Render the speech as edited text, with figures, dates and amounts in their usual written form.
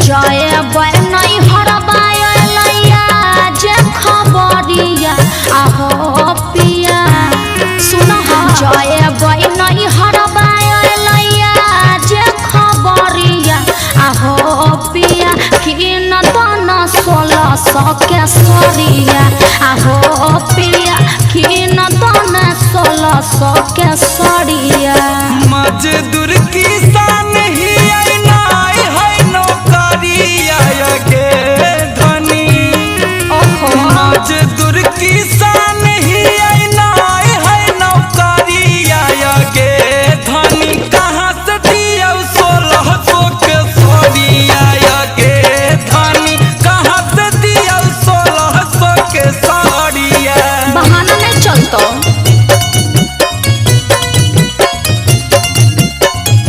जय नहीं हरबाया जे खबरिया आहो पिया सुन जय नहीं हरबाया जे खबरिया आहो पिया किन तन 1600 के सरिया आहो पिया किन तन 1600 के सरिया मजदूर की